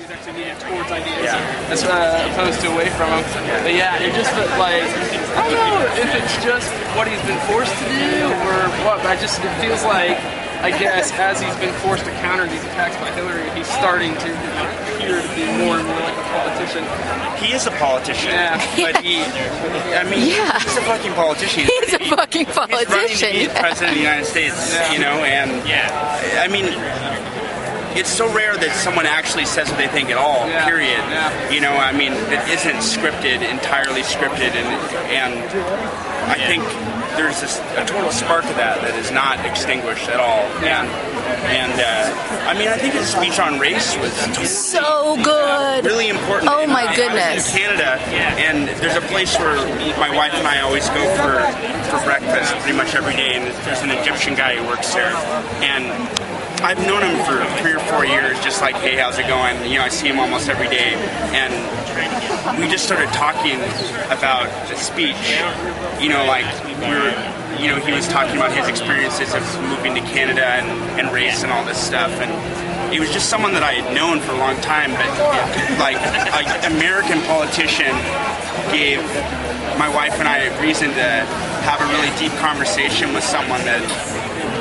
is actually needed towards ideas as opposed to away from them. But yeah, it just like, I don't know if it's just what he's been forced to do or what, but it feels like, I guess, as he's been forced to counter these attacks by Hillary, he's starting to appear to be more and more like a politician. He is a politician, but he's a fucking politician. He's a fucking politician. He's running to be president of the United States, you know, and I mean, it's so rare that someone actually says what they think at all, period. You know, I mean, it isn't scripted, entirely scripted, and I think there's a total spark of that is not extinguished at all. And I mean, I think his speech on race was so good, really important. Oh my goodness! I was in Canada, and there's a place where my wife and I always go for breakfast pretty much every day, and there's an Egyptian guy who works there, and I've known him for 3 or 4 years, just like, hey, how's it going? You know, I see him almost every day, and we just started talking about the speech. You know, like he was talking about his experiences of moving to Canada and race and all this stuff, and he was just someone that I had known for a long time, but like an American politician gave my wife and I a reason to have a really deep conversation with someone that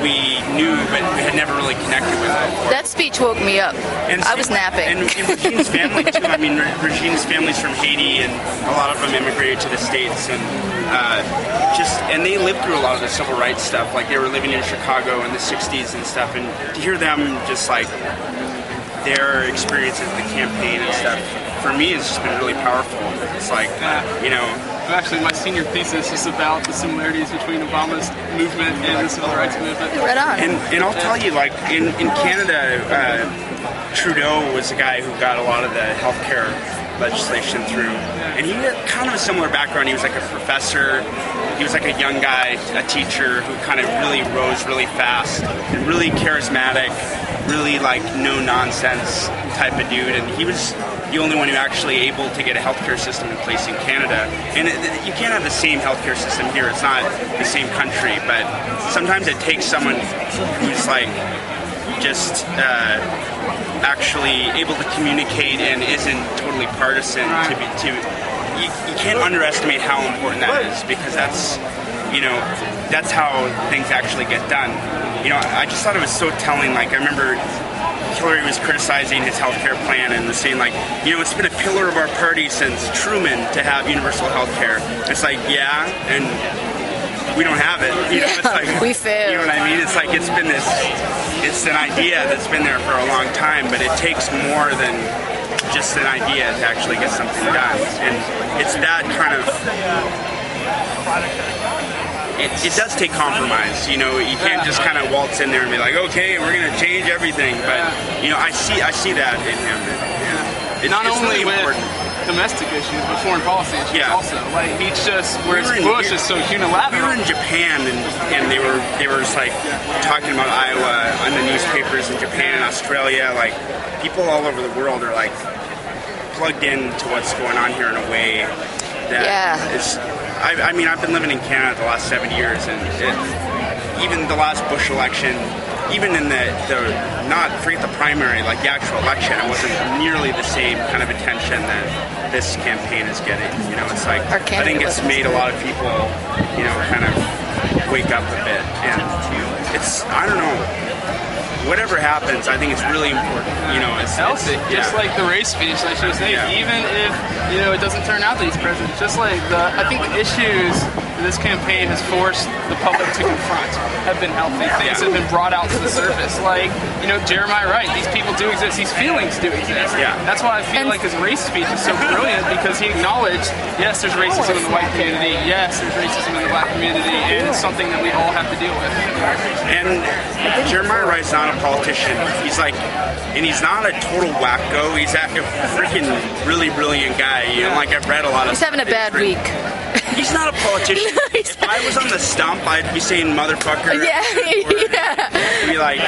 we knew, but we had never really connected with before. That speech woke me up. And I was napping. And Regine's family, too. I mean, Regine's family's from Haiti, and a lot of them immigrated to the States, and and they lived through a lot of the civil rights stuff. Like, they were living in Chicago in the 60s and stuff, and to hear them just, like, their experiences in the campaign and stuff, for me, it's just been really powerful. It's like, you know... Actually, my senior thesis is about the similarities between Obama's movement and the civil rights movement. Right on. And I'll tell you, like, in Canada, Trudeau was the guy who got a lot of the healthcare legislation through. And he had kind of a similar background. He was like a professor. He was like a young guy, a teacher who kind of really rose really fast and really charismatic, really like no-nonsense type of dude. And he was the only one who actually able to get a healthcare system in place in Canada. And you can't have the same healthcare system here. It's not the same country, but sometimes it takes someone who's like just actually able to communicate and isn't totally partisan you can't underestimate how important that is, because that's how things actually get done. You know, I just thought it was so telling. Like, I remember Hillary was criticizing his healthcare plan and was saying, like, you know, it's been a pillar of our party since Truman to have universal healthcare. It's like, yeah, and we don't have it. You know, it's like, we failed. You know what I mean? It's like, it's an idea that's been there for a long time, but it takes more than just an idea to actually get something done. And it's that kind of... It does take compromise, you know. You can't just kind of waltz in there and be like, okay, we're going to change everything. But, you know, I see that in him. Yeah. Not only really with important. Domestic issues, but foreign policy issues also. Like, he's just, whereas Bush is so unilateral. We were in Japan, and they were just like talking about Iowa on the newspapers in Japan and Australia. Like, people all over the world are like plugged into what's going on here in a way that is... I mean, I've been living in Canada the last 7 years, and even the last Bush election, even in forget the primary, like the actual election, it wasn't nearly the same kind of attention that this campaign is getting. You know, it's like, I think it's made a lot of people, you know, kind of wake up a bit, and it's, I don't know, whatever happens, I think it's really important. You know, it's healthy. Just like the race speech, I should say, even if, you know, it doesn't turn out that he's president, just like I think the issues that this campaign has forced the public to confront have been healthy. Things have been brought out to the surface. Like, you know, Jeremiah Wright, these people do exist, these feelings do exist. Yeah. That's why I feel like his race speech is so brilliant, because he acknowledged, yes, there's racism in the white community, yes, there's racism in the black community, and it's something that we all have to deal with. And Jeremiah Wright's not a politician. He's like, and he's not a total wacko. He's a freaking really brilliant guy. You know, like, I've read a lot of... He's having a bad week. He's not a politician. If I was on the stump, I'd be saying motherfucker. Yeah. I'd be like,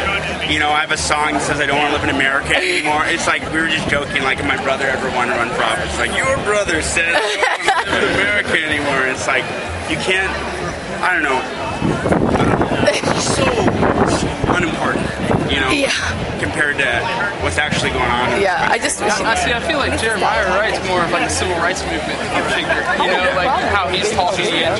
you know, I have a song that says I don't want to live in America anymore. It's like, we were just joking, like, if my brother ever wanted to run for office, like, your brother said I don't want to live in America anymore. It's like, you can't, I don't know. So unimportant, you know, Yeah. compared to what's actually going on. in Yeah, I this just wish. I feel like Jeremiah Wright's more of like a civil rights movement figure, you know, like how he's talking and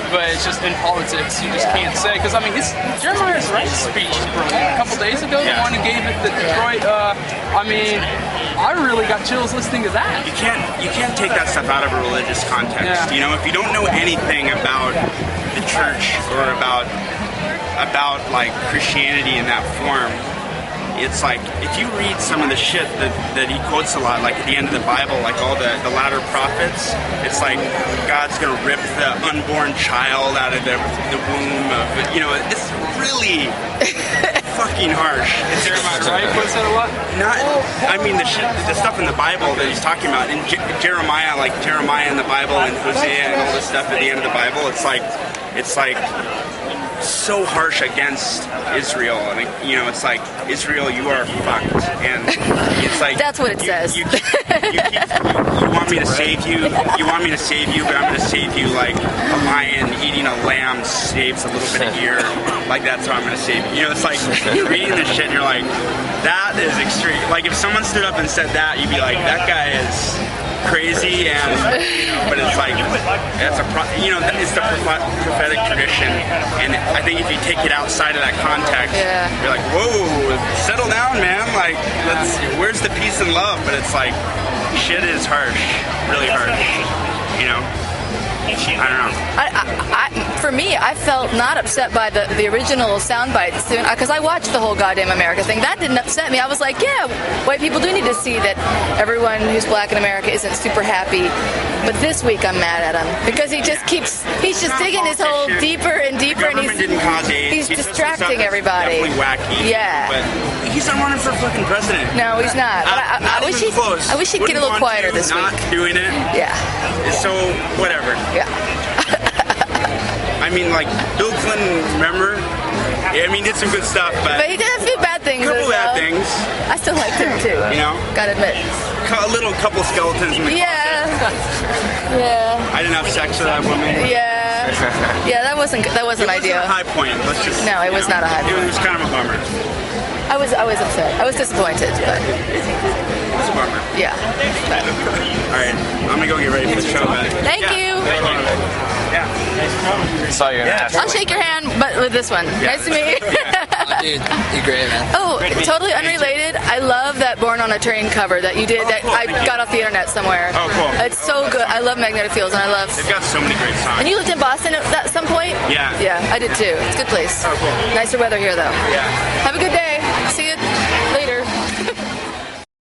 but it's just in politics, you just can't say. Because, I mean, Jeremiah Wright's speech is brilliant. A couple days ago, the one he gave at the Detroit, I mean, I really got chills listening to that. You can't take that stuff out of a religious context. Yeah. You know, if you don't know anything about the church or about like Christianity in that form, it's like if you read some of the shit that he quotes a lot, like at the end of the Bible, like all the latter prophets, it's like God's gonna rip the unborn child out of the womb of, you know, it's really fucking harsh. Jeremiah Wright puts it a lot. Not, I mean, the stuff in the Bible that he's talking about in Jeremiah, like Jeremiah in the Bible and Hosea and all this stuff at the end of the Bible, it's like so harsh against Israel, and you know, it's like, Israel, you are fucked, and it's like That's what it says. You want me to save you, but I'm going to save you like a lion eating a lamb saves a little bit of ear, like that's how I'm going to save you. You know, it's like you're reading this shit and you're like, that is extreme. Like if someone stood up and said that, you'd be like, that guy is crazy, and you know, but it's like it's the prophetic tradition, and I think if you take it outside of that context, you're like, whoa, settle down, man. Like, where's the peace and love? But it's like, shit is harsh, really harsh. You know. I don't know. For me, I felt not upset by the original sound bites because I watched the whole goddamn America thing. That didn't upset me. I was like, yeah, white people do need to see that everyone who's black in America isn't super happy. But this week I'm mad at him because he's just digging his hole deeper and deeper, and he's distracting everybody. Definitely wacky. Yeah. But he's not running for fucking president. No, he's not. But I wish he'd get a little quieter this week. Not doing it. Yeah. So whatever. Yeah. I mean, like Bill Clinton, remember? I mean, did some good stuff, but he did a few bad things. A couple bad things. I still liked him too. You know, gotta admit. A couple skeletons in the closet. Yeah. I didn't have sex with that woman. Yeah. Yeah, that wasn't ideal. It wasn't a high point. Let's just. No, it was not a high point. It was kind of a bummer. I was upset. I was disappointed, but. It was a bummer. Yeah. All right, I'm gonna go get ready for the show. Thank you. Yeah. Saw you in I'll shake your hand, but with this one. Nice to meet you. Dude, you're great, man. Oh, totally unrelated. I love that Born on a Train cover that you did that cool. I got off the internet somewhere. Oh, cool. It's so good. I love Magnetic Fields, and I love. They've got so many great songs. And you lived in Boston at some point? Yeah. Yeah, I did too. It's a good place. Oh, cool. Nicer weather here, though. Yeah. Have a good day.